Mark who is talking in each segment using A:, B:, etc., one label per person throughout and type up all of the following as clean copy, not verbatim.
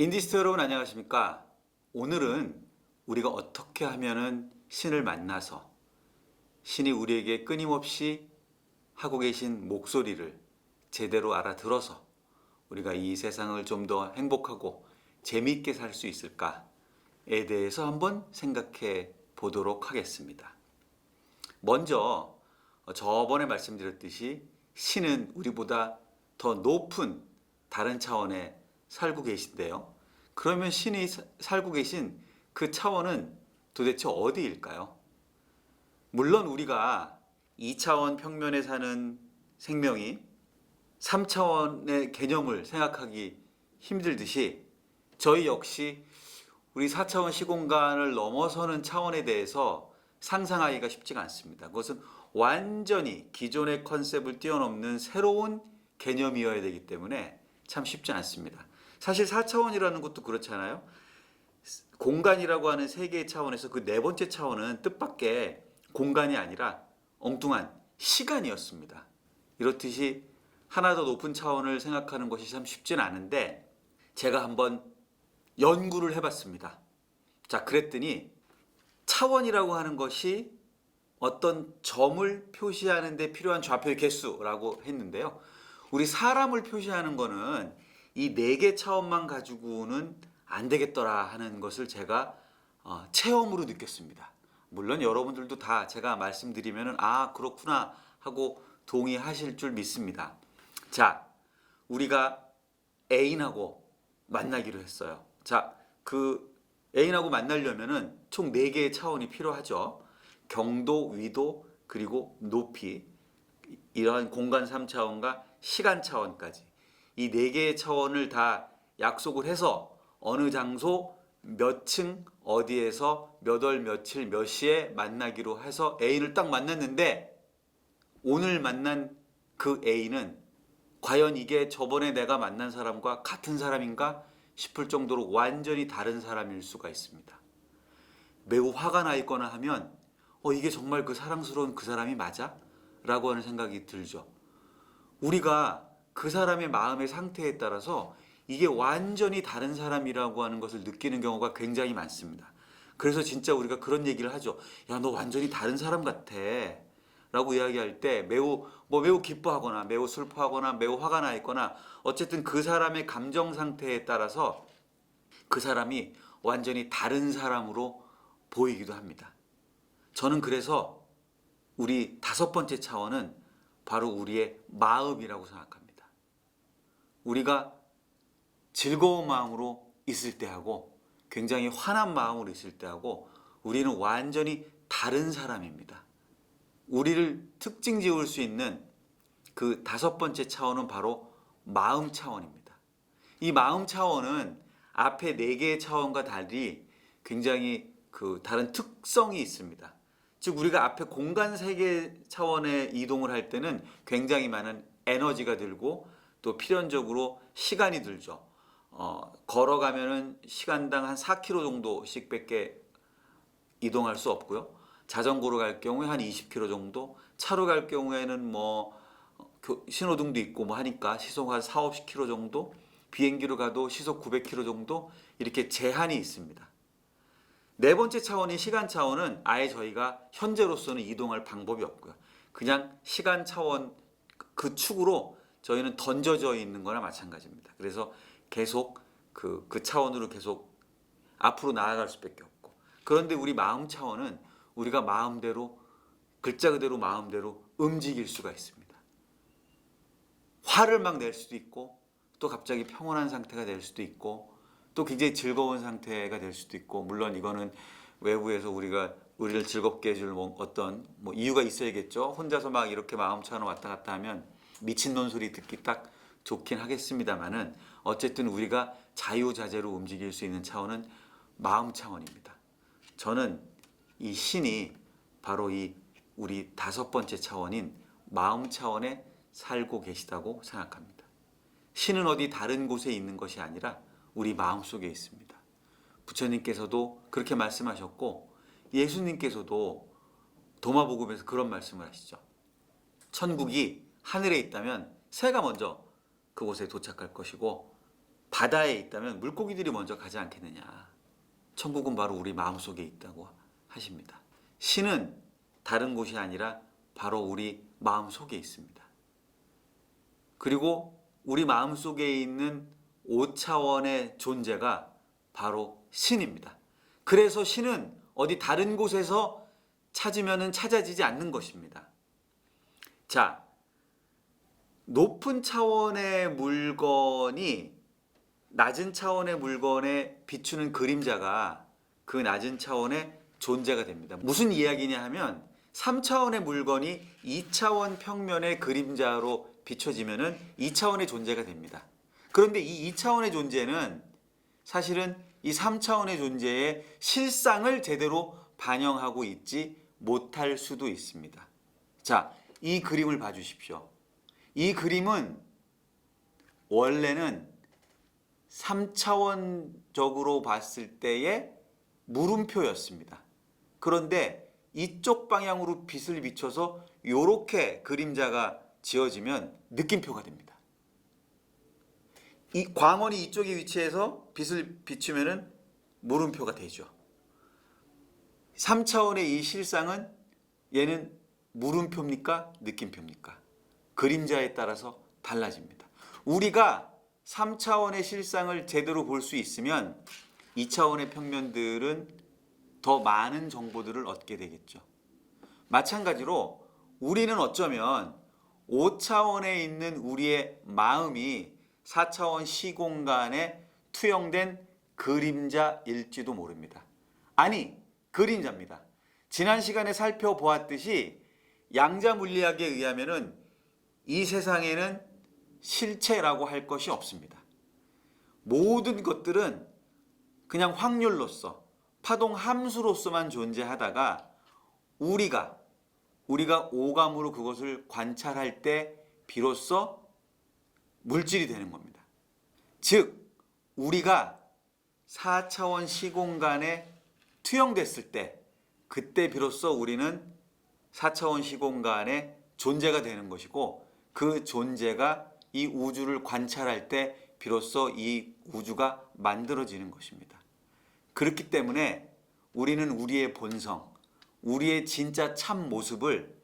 A: 인디스트 여러분 안녕하십니까? 오늘은 우리가 어떻게 하면은 신을 만나서 신이 우리에게 끊임없이 하고 계신 목소리를 제대로 알아들어서 우리가 이 세상을 좀 더 행복하고 재미있게 살 수 있을까에 대해서 한번 생각해 보도록 하겠습니다. 먼저 저번에 말씀드렸듯이 신은 우리보다 더 높은 다른 차원에 살고 계신데요. 그러면 신이 살고 계신 그 차원은 도대체 어디일까요? 물론 우리가 2차원 평면에 사는 생명이 3차원의 개념을 생각하기 힘들듯이 저희 역시 우리 4차원 시공간을 넘어서는 차원에 대해서 상상하기가 쉽지가 않습니다. 그것은 완전히 기존의 컨셉을 뛰어넘는 새로운 개념이어야 되기 때문에 참 쉽지 않습니다. 사실 4차원이라는 것도 그렇잖아요. 공간이라고 하는 세 개의 차원에서 그 네 번째 차원은 뜻밖의 공간이 아니라 엉뚱한 시간이었습니다. 이렇듯이 하나 더 높은 차원을 생각하는 것이 참 쉽진 않은데 제가 한번 연구를 해봤습니다. 자, 그랬더니 차원이라고 하는 것이 어떤 점을 표시하는 데 필요한 좌표의 개수라고 했는데요. 우리 사람을 표시하는 거는 이 네 개 차원만 가지고는 안 되겠더라 하는 것을 제가 체험으로 느꼈습니다. 물론 여러분들도 다 제가 말씀드리면 아 그렇구나 하고 동의하실 줄 믿습니다. 자, 우리가 애인하고 만나기로 했어요. 자, 그 애인하고 만나려면은 총 4개의 차원이 필요하죠. 경도, 위도, 그리고 높이. 이러한 공간 3차원과 시간 차원까지. 이 4개의 차원을 다 약속을 해서 어느 장소, 몇 층, 어디에서 몇 월, 며칠, 몇 시에 만나기로 해서 애인을 딱 만났는데 오늘 만난 그 애인은 과연 이게 저번에 내가 만난 사람과 같은 사람인가 싶을 정도로 완전히 다른 사람일 수가 있습니다. 매우 화가 나 있거나 하면 이게 정말 그 사랑스러운 그 사람이 맞아? 라고 하는 생각이 들죠. 우리가 그 사람의 마음의 상태에 따라서 이게 완전히 다른 사람이라고 하는 것을 느끼는 경우가 굉장히 많습니다. 그래서 진짜 우리가 그런 얘기를 하죠. 야, 너 완전히 다른 사람 같아. 라고 이야기할 때 매우 기뻐하거나 매우 슬퍼하거나 매우 화가 나 있거나 어쨌든 그 사람의 감정 상태에 따라서 그 사람이 완전히 다른 사람으로 보이기도 합니다. 저는 그래서 우리 5번째 차원은 바로 우리의 마음이라고 생각합니다. 우리가 즐거운 마음으로 있을 때하고 굉장히 화난 마음으로 있을 때하고 우리는 완전히 다른 사람입니다. 우리를 특징 지을 수 있는 그 5번째 차원은 바로 마음 차원입니다. 이 마음 차원은 앞에 4개의 차원과 달리 굉장히 그 다른 특성이 있습니다. 즉 우리가 앞에 공간 3개 차원에 이동을 할 때는 굉장히 많은 에너지가 들고 또 필연적으로 시간이 들죠. 걸어가면은 시간당 한 4km 정도씩밖에 이동할 수 없고요. 자전거로 갈 경우에 한 20km 정도, 차로 갈 경우에는 신호등도 있고 하니까 시속 한 4, 50km 정도, 비행기로 가도 시속 900km 정도 이렇게 제한이 있습니다. 네 번째 차원인 시간 차원은 아예 저희가 현재로서는 이동할 방법이 없고요. 그냥 시간 차원 그 축으로 저희는 던져져 있는 거나 마찬가지입니다. 그래서 계속 그 차원으로 계속 앞으로 나아갈 수밖에 없고. 그런데 우리 마음 차원은 우리가 마음대로 글자 그대로 마음대로 움직일 수가 있습니다. 화를 막 낼 수도 있고 또 갑자기 평온한 상태가 될 수도 있고 또 굉장히 즐거운 상태가 될 수도 있고 물론 이거는 외부에서 우리를 즐겁게 해줄 어떤 이유가 있어야겠죠. 혼자서 막 이렇게 마음 차원 왔다 갔다 하면 미친놈 소리 듣기 딱 좋긴 하겠습니다만은 어쨌든 우리가 자유자재로 움직일 수 있는 차원은 마음 차원입니다. 저는 이 신이 바로 이 우리 5번째 차원인 마음 차원에 살고 계시다고 생각합니다. 신은 어디 다른 곳에 있는 것이 아니라 우리 마음속에 있습니다. 부처님께서도 그렇게 말씀하셨고 예수님께서도 도마복음에서 그런 말씀을 하시죠. 천국이 하늘에 있다면 새가 먼저 그곳에 도착할 것이고 바다에 있다면 물고기들이 먼저 가지 않겠느냐. 천국은 바로 우리 마음속에 있다고 하십니다. 신은 다른 곳이 아니라 바로 우리 마음속에 있습니다. 그리고 우리 마음속에 있는 5차원의 존재가 바로 신입니다. 그래서 신은 어디 다른 곳에서 찾으면 찾아지지 않는 것입니다. 자, 높은 차원의 물건이 낮은 차원의 물건에 비추는 그림자가 그 낮은 차원의 존재가 됩니다. 무슨 이야기냐 하면 3차원의 물건이 2차원 평면의 그림자로 비춰지면 2차원의 존재가 됩니다. 그런데 이 2차원의 존재는 사실은 이 3차원의 존재의 실상을 제대로 반영하고 있지 못할 수도 있습니다. 자, 이 그림을 봐주십시오. 이 그림은 원래는 3차원적으로 봤을 때의 물음표였습니다. 그런데 이쪽 방향으로 빛을 비춰서 이렇게 그림자가 지어지면 느낌표가 됩니다. 이 광원이 이쪽에 위치해서 빛을 비추면 물음표가 되죠. 3차원의 이 실상은 얘는 물음표입니까? 느낌표입니까? 그림자에 따라서 달라집니다. 우리가 3차원의 실상을 제대로 볼 수 있으면 2차원의 평면들은 더 많은 정보들을 얻게 되겠죠. 마찬가지로 우리는 어쩌면 5차원에 있는 우리의 마음이 4차원 시공간에 투영된 그림자일지도 모릅니다. 아니, 그림자입니다. 지난 시간에 살펴보았듯이 양자 물리학에 의하면은 이 세상에는 실체라고 할 것이 없습니다. 모든 것들은 그냥 확률로서 파동 함수로서만 존재하다가 우리가 오감으로 그것을 관찰할 때 비로소 물질이 되는 겁니다. 즉 우리가 4차원 시공간에 투영됐을 때 그때 비로소 우리는 4차원 시공간의 존재가 되는 것이고 그 존재가 이 우주를 관찰할 때 비로소 이 우주가 만들어지는 것입니다. 그렇기 때문에 우리는 우리의 본성, 우리의 진짜 참 모습을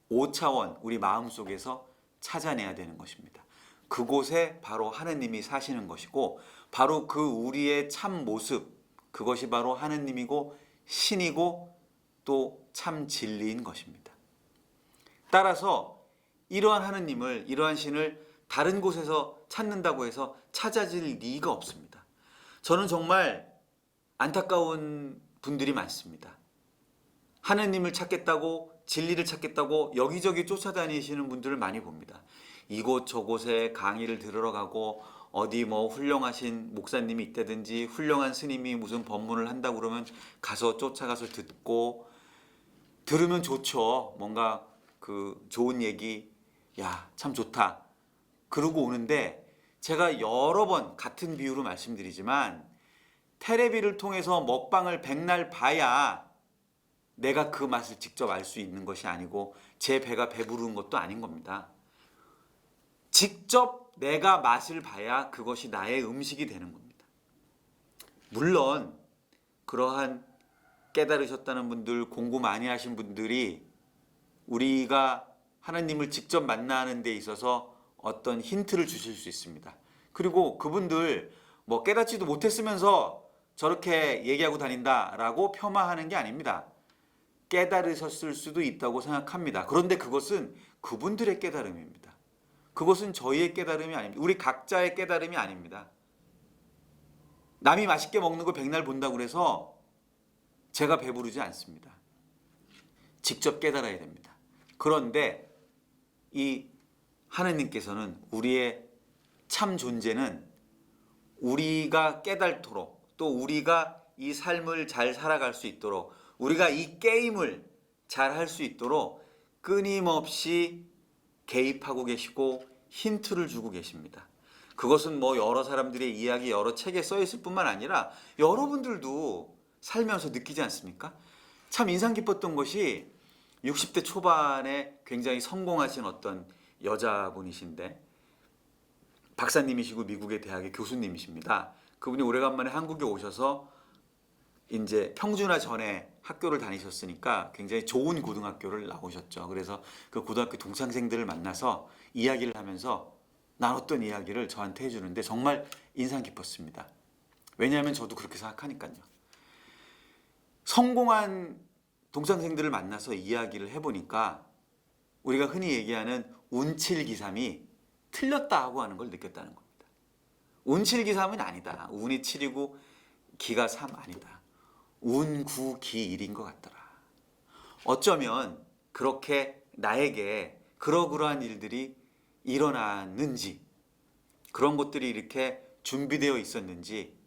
A: 5차원 우리 마음속에서 찾아내야 되는 것입니다. 그곳에 바로 하느님이 사시는 것이고 바로 그 우리의 참 모습, 그것이 바로 하느님이고 신이고 또 참 진리인 것입니다. 따라서 이러한 하느님을, 이러한 신을 다른 곳에서 찾는다고 해서 찾아질 리가 없습니다. 저는 정말 안타까운 분들이 많습니다. 하느님을 찾겠다고, 진리를 찾겠다고 여기저기 쫓아다니시는 분들을 많이 봅니다. 이곳저곳에 강의를 들으러 가고 어디 뭐 훌륭하신 목사님이 있다든지 훌륭한 스님이 무슨 법문을 한다고 그러면 가서 쫓아가서 듣고, 들으면 좋죠. 뭔가 그 좋은 얘기, 야, 참 좋다. 그러고 오는데 제가 여러 번 같은 비유로 말씀드리지만 테레비를 통해서 먹방을 백날 봐야 내가 그 맛을 직접 알 수 있는 것이 아니고 제 배가 배부른 것도 아닌 겁니다. 직접 내가 맛을 봐야 그것이 나의 음식이 되는 겁니다. 물론 그러한 깨달으셨다는 분들, 공부 많이 하신 분들이 우리가 하나님을 직접 만나는 데 있어서 어떤 힌트를 주실 수 있습니다. 그리고 그분들 뭐 깨닫지도 못했으면서 저렇게 얘기하고 다닌다라고 폄하하는 게 아닙니다. 깨달으셨을 수도 있다고 생각합니다. 그런데 그것은 그분들의 깨달음입니다. 그것은 저희의 깨달음이 아닙니다. 우리 각자의 깨달음이 아닙니다. 남이 맛있게 먹는 걸 백날 본다고 해서 제가 배부르지 않습니다. 직접 깨달아야 됩니다. 그런데 이 하느님께서는 우리의 참 존재는 우리가 깨달도록, 또 우리가 이 삶을 잘 살아갈 수 있도록, 우리가 이 게임을 잘 할 수 있도록 끊임없이 개입하고 계시고 힌트를 주고 계십니다. 그것은 뭐 여러 사람들의 이야기, 여러 책에 써 있을 뿐만 아니라 여러분들도 살면서 느끼지 않습니까? 참 인상 깊었던 것이 60대 초반에 굉장히 성공하신 어떤 여자분이신데 박사님이시고 미국의 대학의 교수님이십니다. 그분이 오래간만에 한국에 오셔서 이제 평준화 전에 학교를 다니셨으니까 굉장히 좋은 고등학교를 나오셨죠. 그래서 그 고등학교 동창생들을 만나서 이야기를 하면서 나눴던 이야기를 저한테 해주는데 정말 인상 깊었습니다. 왜냐하면 저도 그렇게 생각하니까요. 성공한 동창생들을 만나서 이야기를 해보니까 우리가 흔히 얘기하는 운칠기삼이 틀렸다고 하는 걸 느꼈다는 겁니다. 운칠기삼은 아니다. 운이 7이고 기가 3 아니다. 운구기일인 것 같더라. 어쩌면 그렇게 나에게 그러그러한 일들이 일어났는지, 그런 것들이 이렇게 준비되어 있었는지,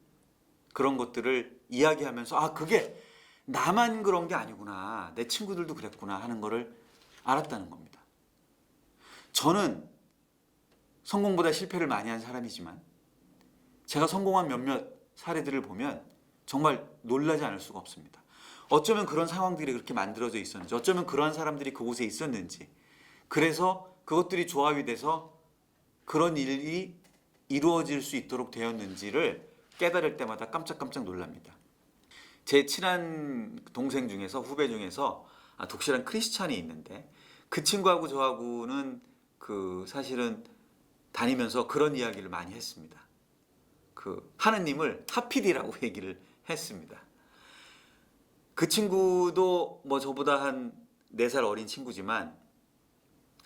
A: 그런 것들을 이야기하면서 아, 그게 나만 그런 게 아니구나, 내 친구들도 그랬구나 하는 거를 알았다는 겁니다. 저는 성공보다 실패를 많이 한 사람이지만 제가 성공한 몇몇 사례들을 보면 정말 놀라지 않을 수가 없습니다. 어쩌면 그런 상황들이 그렇게 만들어져 있었는지, 어쩌면 그러한 사람들이 그곳에 있었는지, 그래서 그것들이 조합이 돼서 그런 일이 이루어질 수 있도록 되었는지를 깨달을 때마다 깜짝깜짝 놀랍니다. 제 친한 동생 중에서, 후배 중에서 독실한 크리스찬이 있는데 그 친구하고 저하고는 사실은 다니면서 그런 이야기를 많이 했습니다. 하느님을 하필이라고 얘기를 했습니다. 그 친구도 뭐 저보다 한 4살 어린 친구지만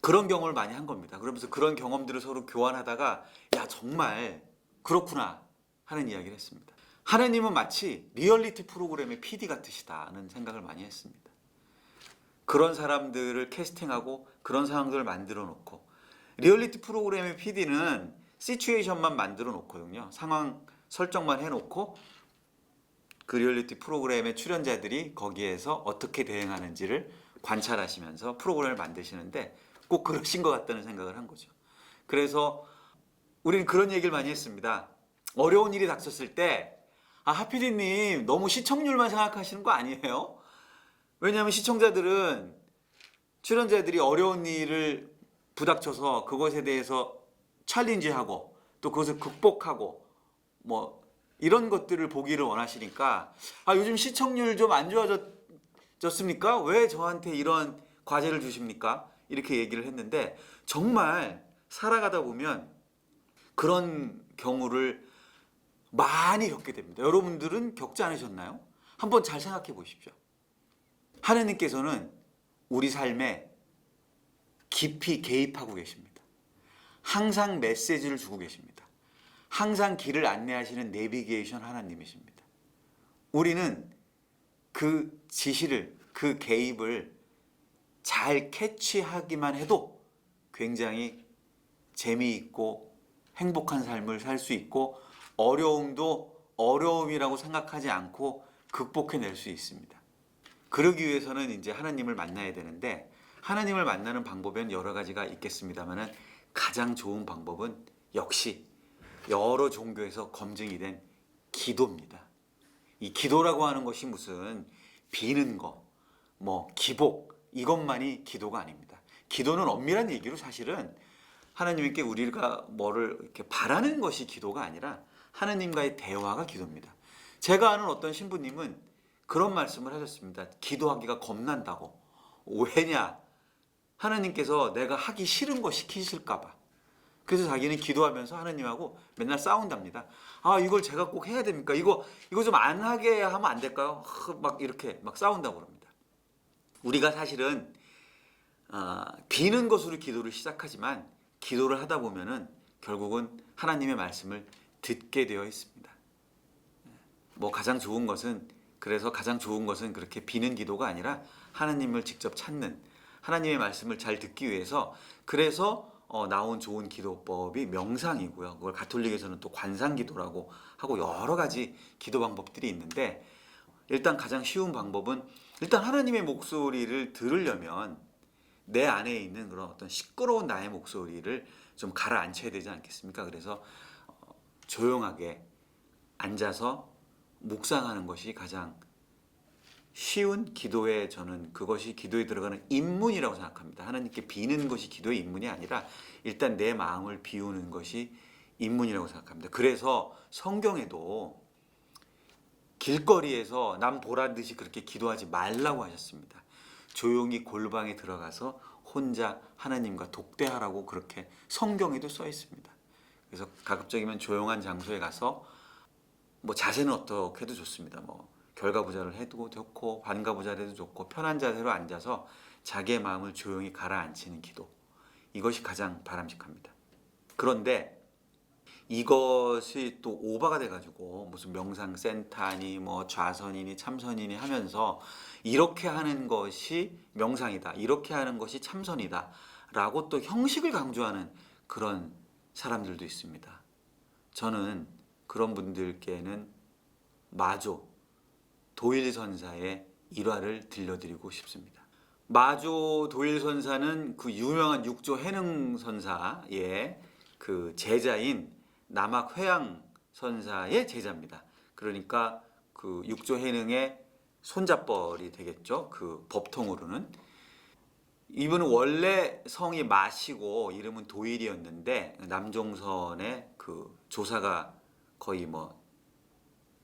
A: 그런 경험을 많이 한 겁니다. 그러면서 그런 경험들을 서로 교환하다가 야, 정말 그렇구나 하는 이야기를 했습니다. 하느님은 마치 리얼리티 프로그램의 PD 같으시다는 생각을 많이 했습니다. 그런 사람들을 캐스팅하고 그런 상황들을 만들어 놓고, 리얼리티 프로그램의 PD는 시츄에이션만 만들어 놓거든요. 상황 설정만 해놓고 그 리얼리티 프로그램의 출연자들이 거기에서 어떻게 대응하는지를 관찰하시면서 프로그램을 만드시는데 꼭 그러신 것 같다는 생각을 한 거죠. 그래서 우리는 그런 얘기를 많이 했습니다. 어려운 일이 닥쳤을 때 하피디님 너무 시청률만 생각하시는 거 아니에요? 왜냐하면 시청자들은, 출연자들이 어려운 일을 부닥쳐서 그것에 대해서 챌린지하고 또 그것을 극복하고 뭐 이런 것들을 보기를 원하시니까 요즘 시청률 좀 안 좋아졌습니까? 왜 저한테 이런 과제를 주십니까? 이렇게 얘기를 했는데 정말 살아가다 보면 그런 경우를 많이 겪게 됩니다. 여러분들은 겪지 않으셨나요? 한번 잘 생각해 보십시오. 하느님께서는 우리 삶에 깊이 개입하고 계십니다. 항상 메시지를 주고 계십니다. 항상 길을 안내하시는 내비게이션 하나님이십니다. 우리는 그 지시를, 그 개입을 잘 캐치하기만 해도 굉장히 재미있고 행복한 삶을 살 수 있고, 어려움도 어려움이라고 생각하지 않고 극복해낼 수 있습니다. 그러기 위해서는 이제 하나님을 만나야 되는데, 하나님을 만나는 방법은 여러 가지가 있겠습니다만 가장 좋은 방법은 역시 여러 종교에서 검증이 된 기도입니다. 이 기도라고 하는 것이 무슨 비는 거, 뭐 기복, 이것만이 기도가 아닙니다. 기도는 엄밀한 얘기로 사실은 하나님께 우리가 뭐를 이렇게 바라는 것이 기도가 아니라 하나님과의 대화가 기도입니다. 제가 아는 어떤 신부님은 그런 말씀을 하셨습니다. 기도하기가 겁난다고. 왜냐? 하나님께서 내가 하기 싫은 거 시키실까 봐. 그래서 자기는 기도하면서 하나님하고 맨날 싸운답니다. 이걸 제가 꼭 해야 됩니까? 이거 좀 안 하게 하면 안 될까요? 막 이렇게 막 싸운다고 합니다. 우리가 사실은 비는 것으로 기도를 시작하지만 기도를 하다 보면은 결국은 하나님의 말씀을 듣게 되어 있습니다. 가장 좋은 것은 그렇게 비는 기도가 아니라 하나님을 직접 찾는, 하나님의 말씀을 잘 듣기 위해서, 그래서 나온 좋은 기도법이 명상이고요. 그걸 가톨릭에서는 또 관상기도라고 하고 여러 가지 기도 방법들이 있는데, 일단 가장 쉬운 방법은, 일단 하나님의 목소리를 들으려면 내 안에 있는 그런 어떤 시끄러운 나의 목소리를 좀 가라앉혀야 되지 않겠습니까? 그래서 조용하게 앉아서 묵상하는 것이 가장 쉬운 기도에, 저는 그것이 기도에 들어가는 입문이라고 생각합니다. 하나님께 비는 것이 기도의 입문이 아니라 일단 내 마음을 비우는 것이 입문이라고 생각합니다. 그래서 성경에도 길거리에서 남 보란 듯이 그렇게 기도하지 말라고 하셨습니다. 조용히 골방에 들어가서 혼자 하나님과 독대하라고 그렇게 성경에도 써 있습니다. 그래서 가급적이면 조용한 장소에 가서 뭐 자세는 어떻게 해도 좋습니다. 뭐 결과부자를 해도 좋고 반가부자를 해도 좋고 편한 자세로 앉아서 자기의 마음을 조용히 가라앉히는 기도, 이것이 가장 바람직합니다. 그런데 이것이 또 오바가 돼가지고 무슨 명상센터니 뭐 좌선이니 참선이니 하면서 이렇게 하는 것이 명상이다, 이렇게 하는 것이 참선이다 라고 또 형식을 강조하는 그런 사람들도 있습니다. 저는 그런 분들께는 마조 도일선사의 일화를 들려드리고 싶습니다. 마조 도일선사는 그 유명한 육조 해능선사의 그 제자인 남학회양 선사의 제자입니다. 그러니까 그 육조 해능의 손잡벌이 되겠죠. 그 법통으로는. 이분은 원래 성이 마시고 이름은 도일이었는데 남종선의 그 조사가 거의 뭐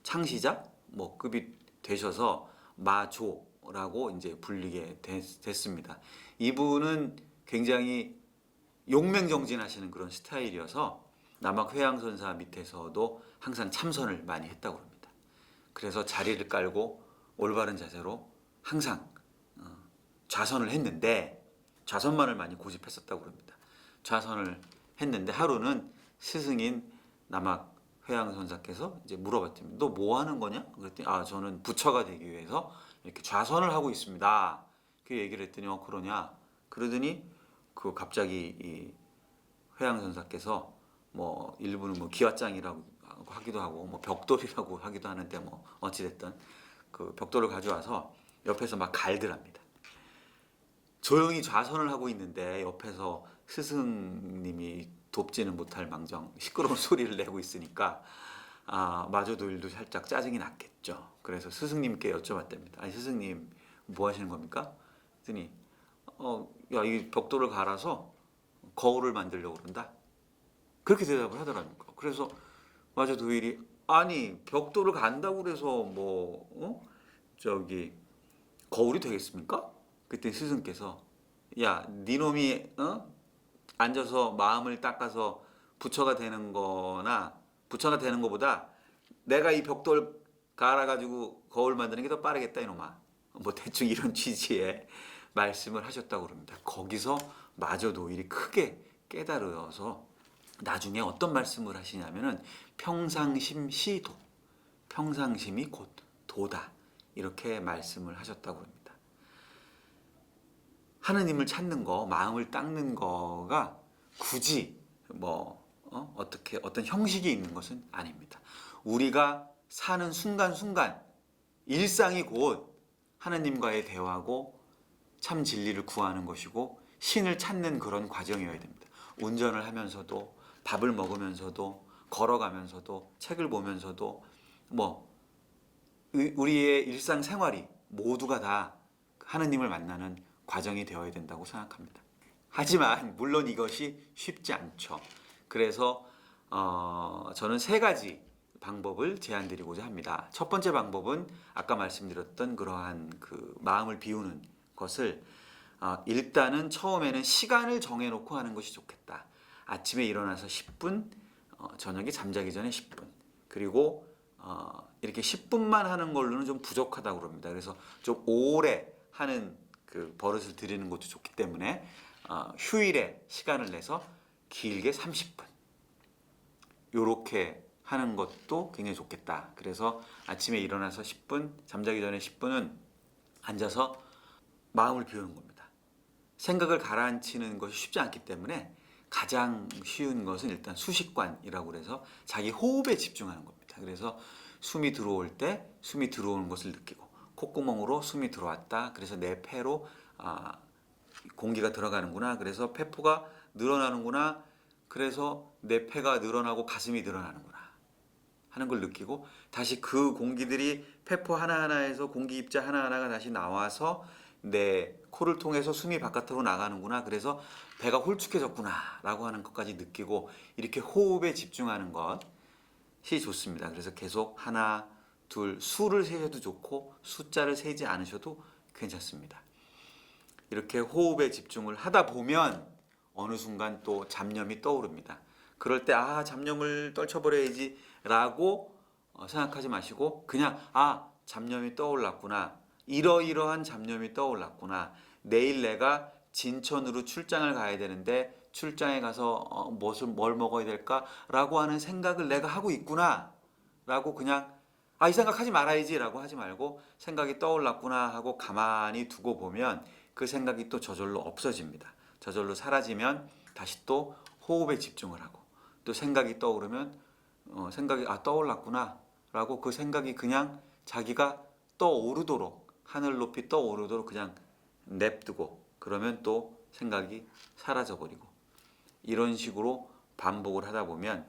A: 창시자 뭐 급이 되셔서 마조라고 이제 불리게 됐습니다. 이분은 굉장히 용맹정진하시는 그런 스타일이어서 남학회양선사 밑에서도 항상 참선을 많이 했다고 합니다. 그래서 자리를 깔고 올바른 자세로 항상 좌선을 했는데 좌선만을 많이 고집했었다고 합니다. 좌선을 했는데 하루는 스승인 남학회양선사께서 이제 물어봤더니 너 뭐 하는 거냐? 그랬더니 저는 부처가 되기 위해서 이렇게 좌선을 하고 있습니다. 그 얘기를 했더니 그러냐? 그러더니 그 갑자기 이 회양선사께서 뭐 일부는 뭐 기왓장이라고 하기도 하고 뭐 벽돌이라고 하기도 하는데 뭐 어찌됐든 그 벽돌을 가져와서 옆에서 막 갈드랍니다. 조용히 좌선을 하고 있는데 옆에서 스승님이 돕지는 못할 망정 시끄러운 소리를 내고 있으니까 마조도일도 살짝 짜증이 났겠죠. 그래서 스승님께 여쭤봤답니다. 아니 스승님 뭐 하시는 겁니까? 그랬더니 야, 이 벽돌을 갈아서 거울을 만들려고 그런다. 그렇게 대답을 하더라니까. 그래서 마조도일이 아니 벽돌을 간다고 그래서 뭐 저기 거울이 되겠습니까? 그때 스승께서 야, 니놈이 앉아서 마음을 닦아서 부처가 되는 거나 부처가 되는 것보다 내가 이 벽돌 갈아가지고 거울 만드는 게 더 빠르겠다 이놈아. 뭐 대충 이런 취지의 말씀을 하셨다고 그럽니다. 거기서 마조도일이 크게 깨달아서 나중에 어떤 말씀을 하시냐면은 평상심 시도, 평상심이 곧 도다 이렇게 말씀을 하셨다고 합니다. 하느님을 찾는 거, 마음을 닦는 거가 굳이 뭐 어떻게 어떤 형식이 있는 것은 아닙니다. 우리가 사는 순간순간 일상이 곧 하느님과의 대화고 참 진리를 구하는 것이고 신을 찾는 그런 과정이어야 됩니다. 운전을 하면서도 밥을 먹으면서도 걸어가면서도 책을 보면서도 뭐 우리의 일상생활이 모두가 다 하느님을 만나는 과정이 되어야 된다고 생각합니다. 하지만 물론 이것이 쉽지 않죠. 그래서 저는 세 가지 방법을 제안드리고자 합니다. 첫 번째 방법은 아까 말씀드렸던 그러한 그 마음을 비우는 것을 일단은 처음에는 시간을 정해놓고 하는 것이 좋겠다. 아침에 일어나서 10분, 저녁에 잠자기 전에 10분, 그리고 이렇게 10분만 하는 걸로는 좀 부족하다고 그럽니다. 그래서 좀 오래 하는 그 버릇을 들이는 것도 좋기 때문에 휴일에 시간을 내서 길게 30분 이렇게 하는 것도 굉장히 좋겠다. 그래서 아침에 일어나서 10분, 잠자기 전에 10분은 앉아서 마음을 비우는 겁니다. 생각을 가라앉히는 것이 쉽지 않기 때문에 가장 쉬운 것은 일단 수식관이라고 해서 자기 호흡에 집중하는 겁니다. 그래서 숨이 들어올 때 숨이 들어오는 것을 느끼고 콧구멍으로 숨이 들어왔다. 그래서 내 폐로 공기가 들어가는구나. 그래서 폐포가 늘어나는구나. 그래서 내 폐가 늘어나고 가슴이 늘어나는구나 하는 걸 느끼고 다시 그 공기들이 폐포 하나하나에서 공기 입자 하나하나가 다시 나와서 내 코를 통해서 숨이 바깥으로 나가는구나. 그래서 배가 홀쭉해졌구나 라고 하는 것까지 느끼고 이렇게 호흡에 집중하는 것이 좋습니다. 그래서 계속 하나, 둘, 수를 세셔도 좋고 숫자를 세지 않으셔도 괜찮습니다. 이렇게 호흡에 집중을 하다 보면 어느 순간 또 잡념이 떠오릅니다. 그럴 때 잡념을 떨쳐버려야지 라고 생각하지 마시고 그냥 잡념이 떠올랐구나. 이러이러한 잡념이 떠올랐구나. 내일 내가 진천으로 출장을 가야 되는데 출장에 가서 뭘 먹어야 될까? 라고 하는 생각을 내가 하고 있구나. 라고 그냥 이 생각하지 말아야지 라고 하지 말고 생각이 떠올랐구나 하고 가만히 두고 보면 그 생각이 또 저절로 없어집니다. 저절로 사라지면 다시 또 호흡에 집중을 하고 또 생각이 떠오르면 생각이 떠올랐구나 라고 그 생각이 그냥 자기가 떠오르도록 하늘 높이 떠오르도록 그냥 냅두고 그러면 또 생각이 사라져버리고 이런 식으로 반복을 하다 보면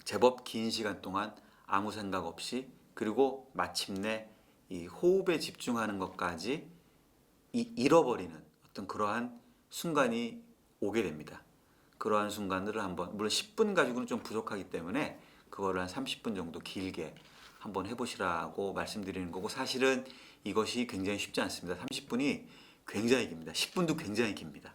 A: 제법 긴 시간 동안 아무 생각 없이 그리고 마침내 이 호흡에 집중하는 것까지 잃어버리는 어떤 그러한 순간이 오게 됩니다. 그러한 순간들을 한번 물론 10분 가지고는 좀 부족하기 때문에 그거를 한 30분 정도 길게 한번 해보시라고 말씀드리는 거고 사실은 이것이 굉장히 쉽지 않습니다. 30분이 굉장히 깁니다. 10분도 굉장히 깁니다.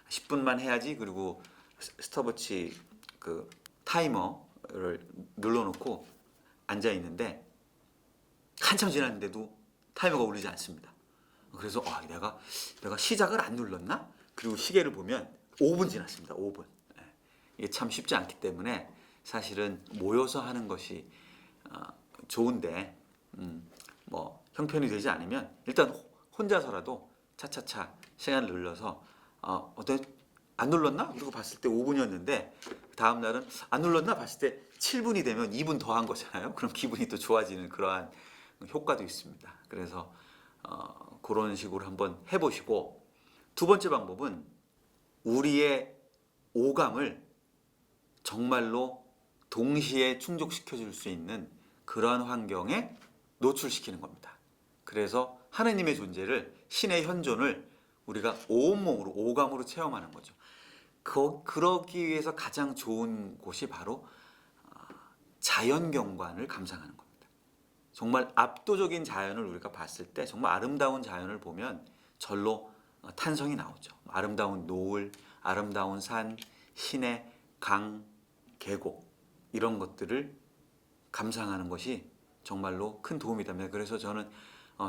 A: 10분만 해야지 그리고 스톱워치 그 타이머를 눌러놓고 앉아 있는데 한참 지났는데도 타이머가 울리지 않습니다. 그래서 내가 시작을 안 눌렀나? 그리고 시계를 보면 5분 지났습니다. 5분. 이게 참 쉽지 않기 때문에 사실은 모여서 하는 것이 좋은데 뭐 형편이 되지 않으면 일단 혼자서라도 차차차 시간을 늘려서 안 눌렀나? 그리고 봤을 때 5분이었는데 다음 날은 안 눌렀나? 봤을 때 7분이 되면 2분 더 한 거잖아요. 그럼 기분이 또 좋아지는 그러한 효과도 있습니다. 그래서 그런 식으로 한번 해보시고 두 번째 방법은 우리의 오감을 정말로 동시에 충족시켜 줄 수 있는 그러한 환경에 노출시키는 겁니다. 그래서 하느님의 존재를 신의 현존을 우리가 온몸으로 오감으로 체험하는 거죠. 그러기 위해서 가장 좋은 곳이 바로 자연경관을 감상하는 겁니다. 정말 압도적인 자연을 우리가 봤을 때 정말 아름다운 자연을 보면 절로 탄성이 나오죠. 아름다운 노을, 아름다운 산, 시내, 강, 계곡 이런 것들을 감상하는 것이 정말로 큰 도움이 됩니다. 그래서 저는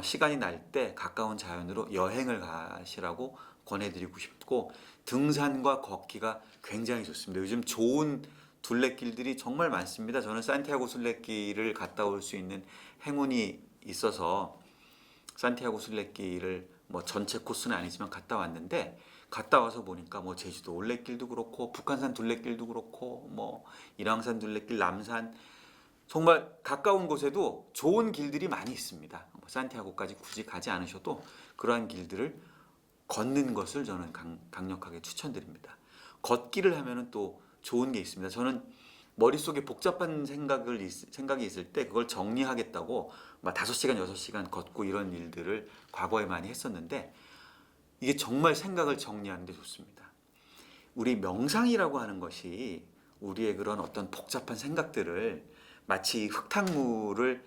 A: 시간이 날 때 가까운 자연으로 여행을 가시라고 권해드리고 싶고 등산과 걷기가 굉장히 좋습니다. 요즘 좋은 둘레길들이 정말 많습니다. 저는 산티아고 순례길을 갔다 올 수 있는 행운이 있어서 산티아고 순례길을 뭐 전체 코스는 아니지만 갔다 왔는데 갔다 와서 보니까 뭐 제주도 올레길도 그렇고 북한산 둘레길도 그렇고 뭐 일왕산 둘레길, 남산 정말 가까운 곳에도 좋은 길들이 많이 있습니다. 뭐 산티아고까지 굳이 가지 않으셔도 그러한 길들을 걷는 것을 저는 강력하게 추천드립니다. 걷기를 하면은 또 좋은 게 있습니다. 저는 머릿속에 복잡한 생각이 있을 때 그걸 정리하겠다고 막 5시간, 6시간 걷고 이런 일들을 과거에 많이 했었는데 이게 정말 생각을 정리하는 데 좋습니다. 우리 명상이라고 하는 것이 우리의 그런 어떤 복잡한 생각들을 마치 흙탕물을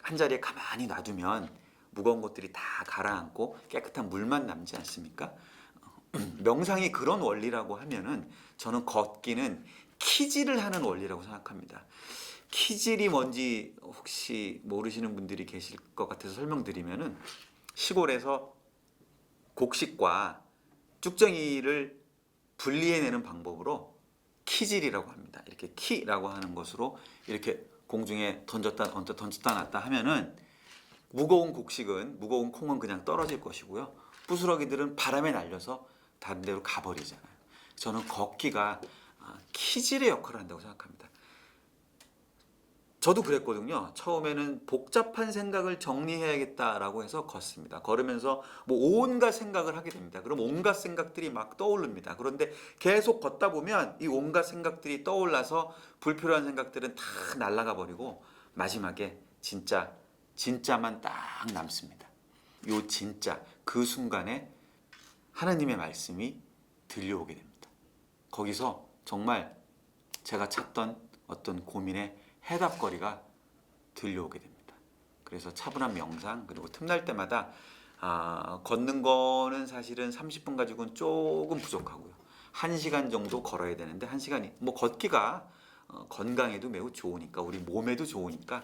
A: 한 자리에 가만히 놔두면 무거운 것들이 다 가라앉고 깨끗한 물만 남지 않습니까? 명상이 그런 원리라고 하면은 저는 걷기는 키질을 하는 원리라고 생각합니다. 키질이 뭔지 혹시 모르시는 분들이 계실 것 같아서 설명드리면은 시골에서 곡식과 쭉정이를 분리해내는 방법으로 키질이라고 합니다. 이렇게 키라고 하는 것으로 이렇게 공중에 던졌다 놨다 하면은 무거운 콩은 그냥 떨어질 것이고요. 부스러기들은 바람에 날려서 다른 데로 가버리잖아요. 저는 걷기가 키질의 역할을 한다고 생각합니다. 저도 그랬거든요. 처음에는 복잡한 생각을 정리해야겠다라고 해서 걷습니다. 걸으면서 뭐 온갖 생각을 하게 됩니다. 그럼 온갖 생각들이 막 떠오릅니다. 그런데 계속 걷다 보면 이 온갖 생각들이 떠올라서 불필요한 생각들은 다 날아가 버리고 마지막에 진짜만 딱 남습니다. 요 진짜 그 순간에 하나님의 말씀이 들려오게 됩니다. 거기서 정말 제가 찾던 어떤 고민의 해답거리가 들려오게 됩니다. 그래서 차분한 명상, 그리고 틈날 때마다 걷는 거는 사실은 30분 가지고는 조금 부족하고요. 1시간 정도 걸어야 되는데 1시간이 뭐 걷기가 건강에도 매우 좋으니까, 우리 몸에도 좋으니까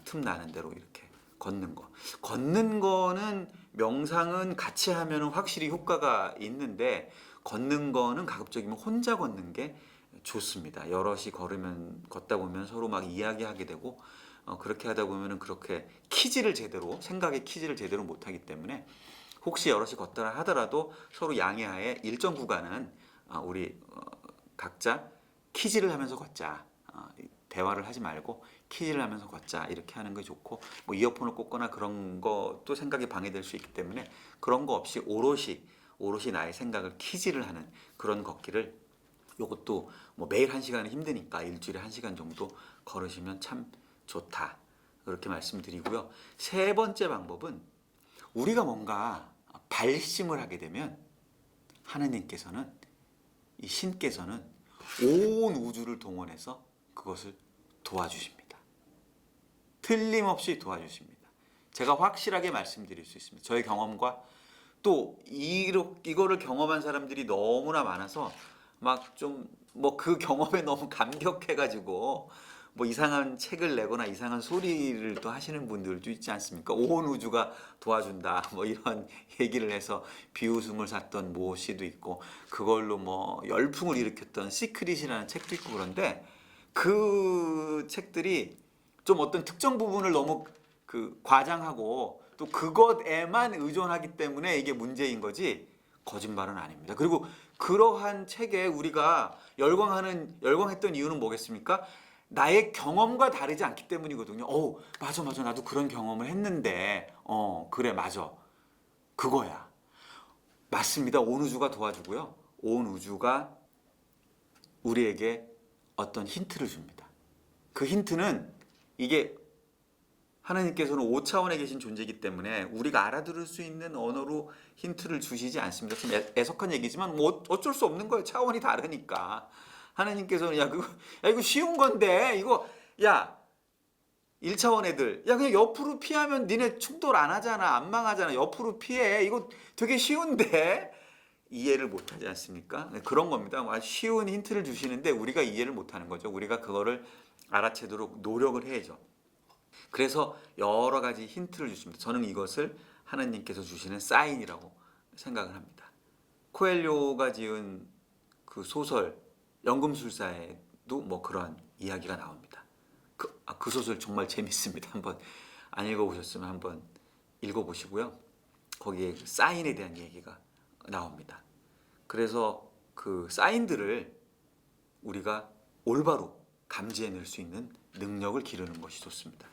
A: 틈 나는 대로 이렇게 걷는 거. 걷는 거는 명상은 같이 하면 확실히 효과가 있는데, 걷는 거는 가급적이면 혼자 걷는 게 좋습니다. 여럿이 걷다 보면 서로 막 이야기하게 되고, 그렇게 하다 보면은 그렇게 생각의 키지를 제대로 못하기 때문에, 혹시 여럿이 걷더라 하더라도 서로 양해하에 일정 구간은 우리 각자 키지를 하면서 걷자. 대화를 하지 말고 키지를 하면서 걷자, 이렇게 하는 게 좋고, 뭐 이어폰을 꽂거나 그런 것도 생각이 방해될 수 있기 때문에 그런 거 없이 오롯이 나의 생각을 키지를 하는 그런 걷기를, 요것도 뭐 매일 1시간은 힘드니까 일주일에 1시간 정도 걸으시면 참 좋다, 그렇게 말씀드리고요. 세 번째 방법은, 우리가 뭔가 발심을 하게 되면 하느님께서는, 이 신께서는 온 우주를 동원해서 그것을 도와주십니다. 틀림없이 도와주십니다. 제가 확실하게 말씀드릴 수 있습니다. 저의 경험과, 또 이거를 경험한 사람들이 너무나 많아서 막 좀 뭐 그 경험에 너무 감격해가지고 뭐 이상한 책을 내거나 이상한 소리를 또 하시는 분들도 있지 않습니까? 온 우주가 도와준다 뭐 이런 얘기를 해서 비웃음을 샀던 모 씨도 있고, 그걸로 뭐 열풍을 일으켰던 시크릿이라는 책도 있고, 그런데 그 책들이 좀 어떤 특정 부분을 너무 과장하고 또 그것에만 의존하기 때문에 이게 문제인 거지, 거짓말은 아닙니다. 그리고 그러한 책에 우리가 열광했던 이유는 뭐겠습니까? 나의 경험과 다르지 않기 때문이거든요. 맞아, 나도 그런 경험을 했는데, 그래, 맞아, 그거야. 맞습니다. 온 우주가 도와주고요. 온 우주가 우리에게 어떤 힌트를 줍니다. 그 힌트는, 이게 하나님께서는 5차원에 계신 존재이기 때문에 우리가 알아들을 수 있는 언어로 힌트를 주시지 않습니다. 좀 애석한 얘기지만 뭐 어쩔 수 없는 거예요. 차원이 다르니까. 하나님께서는 이거 쉬운 건데, 이거, 야, 1차원 애들, 야, 그냥 옆으로 피하면 니네 충돌 안 하잖아, 안 망하잖아, 옆으로 피해, 이거 되게 쉬운데 이해를 못하지 않습니까? 그런 겁니다. 아주 쉬운 힌트를 주시는데 우리가 이해를 못하는 거죠. 우리가 그거를 알아채도록 노력을 해야죠. 그래서 여러 가지 힌트를 주십니다. 저는 이것을 하나님께서 주시는 사인이라고 생각을 합니다. 코엘료가 지은 그 소설 연금술사에도 뭐 그런 이야기가 나옵니다. 그 소설 정말 재밌습니다. 한번 안 읽어보셨으면 한번 읽어보시고요. 거기에 그 사인에 대한 얘기가 나옵니다. 그래서 그 사인들을 우리가 올바로 감지해낼 수 있는 능력을 기르는 것이 좋습니다.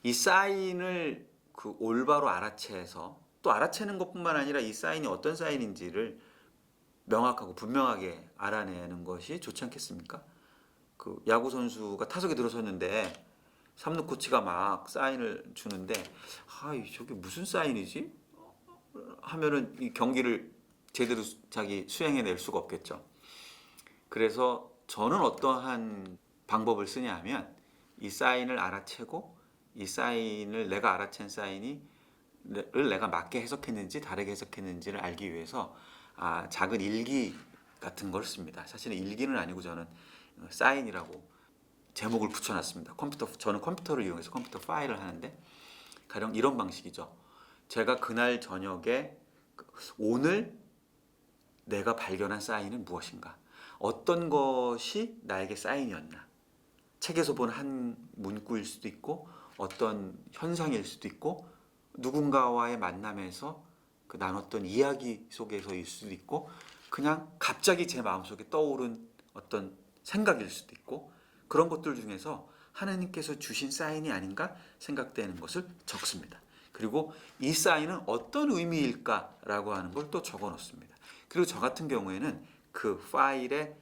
A: 이 사인을 올바로 알아채서, 또 알아채는 것뿐만 아니라 이 사인이 어떤 사인인지를 명확하고 분명하게 알아내는 것이 좋지 않겠습니까? 그 야구 선수가 타석에 들어섰는데 3루 코치가 막 사인을 주는데, 저게 무슨 사인이지? 하면은 이 경기를 제대로 자기 수행해낼 수가 없겠죠. 그래서 저는 어떠한 방법을 쓰냐 하면, 이 사인을 알아채고 이 사인을, 내가 알아챈 사인을 내가 맞게 해석했는지 다르게 해석했는지를 알기 위해서 작은 일기 같은 걸 씁니다. 사실은 일기는 아니고 저는 사인이라고 제목을 붙여놨습니다. 저는 컴퓨터를 이용해서 컴퓨터 파일을 하는데, 가령 이런 방식이죠. 제가 그날 저녁에 오늘 내가 발견한 사인은 무엇인가? 어떤 것이 나에게 사인이었나? 책에서 본 한 문구일 수도 있고, 어떤 현상일 수도 있고, 누군가와의 만남에서 나눴던 이야기 속에서일 수도 있고, 그냥 갑자기 제 마음속에 떠오른 어떤 생각일 수도 있고, 그런 것들 중에서 하나님께서 주신 사인이 아닌가 생각되는 것을 적습니다. 그리고 이 사인은 어떤 의미일까라고 하는 걸 또 적어 놓습니다. 그리고 저 같은 경우에는 그 파일에,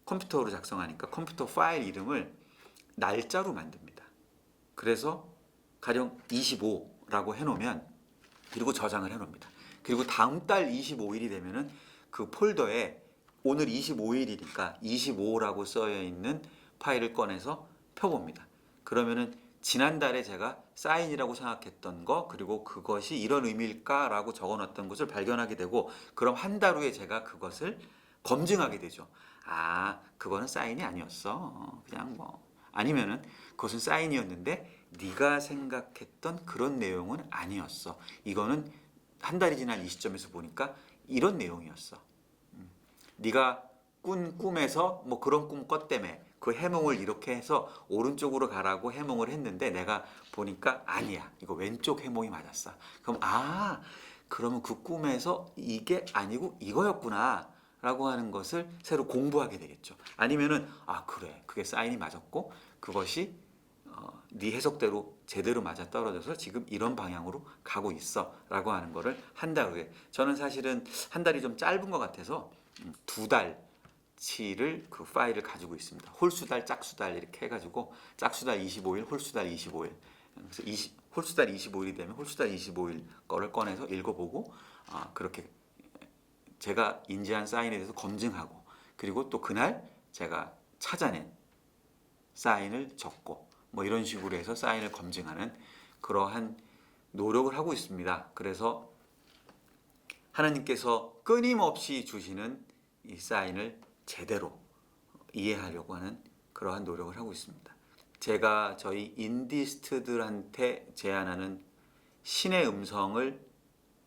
A: 컴퓨터로 작성하니까 컴퓨터 파일 이름을 날짜로 만듭니다. 그래서 가령 25라고 해놓으면 그리고 저장을 해놓습니다. 그리고 다음 달 25일이 되면은 그 폴더에 오늘 25일이니까 25라고 써여 있는 파일을 꺼내서 펴봅니다. 그러면은 지난달에 제가 사인이라고 생각했던 거, 그리고 그것이 이런 의미일까라고 적어놨던 것을 발견하게 되고, 그럼 한 달 후에 제가 그것을 검증하게 되죠. 아, 그거는 사인이 아니었어. 그냥 뭐. 아니면은 그것은 사인이었는데 네가 생각했던 그런 내용은 아니었어. 이거는 한 달이 지난 이 시점에서 보니까 이런 내용이었어. 네가 꾼 꿈에서 뭐 그런 꿈 꿨다며 그 해몽을 이렇게 해서 오른쪽으로 가라고 해몽을 했는데 내가 보니까 아니야, 이거 왼쪽 해몽이 맞았어. 그럼 그러면 그 꿈에서 이게 아니고 이거였구나 라고 하는 것을 새로 공부하게 되겠죠. 아니면은 그래, 그게 사인이 맞았고 그것이 네 해석대로 제대로 맞아 떨어져서 지금 이런 방향으로 가고 있어 라고 하는 거를 한 달 후에, 저는 사실은 한 달이 좀 짧은 것 같아서 두 달치를 그 파일을 가지고 있습니다. 홀수달, 짝수달 이렇게 해가지고 짝수달 25일, 홀수달 25일. 그래서 홀수달 25일이 되면 홀수달 25일 거를 꺼내서 읽어보고 그렇게 제가 인지한 사인에 대해서 검증하고, 그리고 또 그날 제가 찾아낸 사인을 적고 뭐 이런 식으로 해서 사인을 검증하는 그러한 노력을 하고 있습니다. 그래서 하나님께서 끊임없이 주시는 이 사인을 제대로 이해하려고 하는 그러한 노력을 하고 있습니다. 제가 저희 인디스트들한테 제안하는 신의 음성을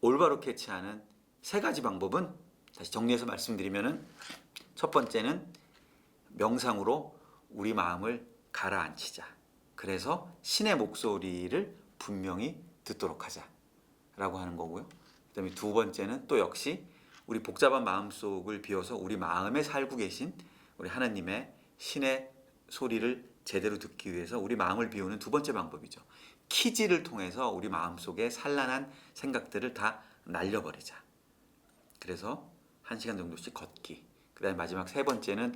A: 올바로 캐치하는 세 가지 방법은, 다시 정리해서 말씀드리면은, 첫 번째는 명상으로 우리 마음을 가라앉히자. 그래서 신의 목소리를 분명히 듣도록 하자라고 하는 거고요. 그다음에 두 번째는 또 역시 우리 복잡한 마음속을 비워서 우리 마음에 살고 계신 우리 하나님의 신의 소리를 제대로 듣기 위해서 우리 마음을 비우는 두 번째 방법이죠. 키지를 통해서 우리 마음속에 산란한 생각들을 다 날려버리자. 그래서 1시간 정도씩 걷기. 그 다음에 마지막 세 번째는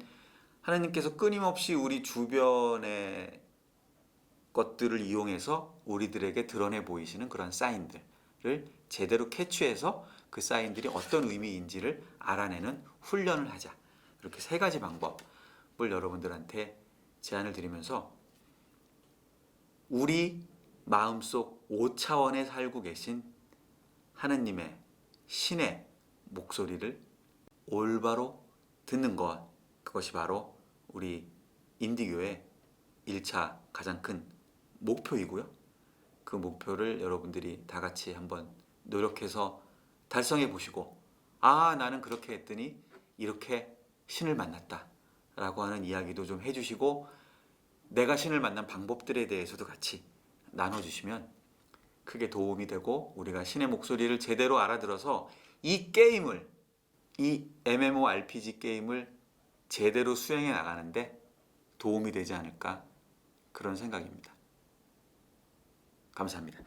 A: 하나님께서 끊임없이 우리 주변의 것들을 이용해서 우리들에게 드러내 보이시는 그런 사인들을 제대로 캐치해서 그 사인들이 어떤 의미인지를 알아내는 훈련을 하자. 이렇게 세 가지 방법을 여러분들한테 제안을 드리면서 우리 마음속 5차원에 살고 계신 하느님의 신의 목소리를 올바로 듣는 것, 그것이 바로 우리 인디교의 1차 가장 큰 목표이고요. 그 목표를 여러분들이 다 같이 한번 노력해서 달성해 보시고, 나는 그렇게 했더니 이렇게 신을 만났다 라고 하는 이야기도 좀 해주시고, 내가 신을 만난 방법들에 대해서도 같이 나눠주시면 크게 도움이 되고, 우리가 신의 목소리를 제대로 알아들어서 이 게임을, 이 MMORPG 게임을 제대로 수행해 나가는데 도움이 되지 않을까, 그런 생각입니다. 감사합니다.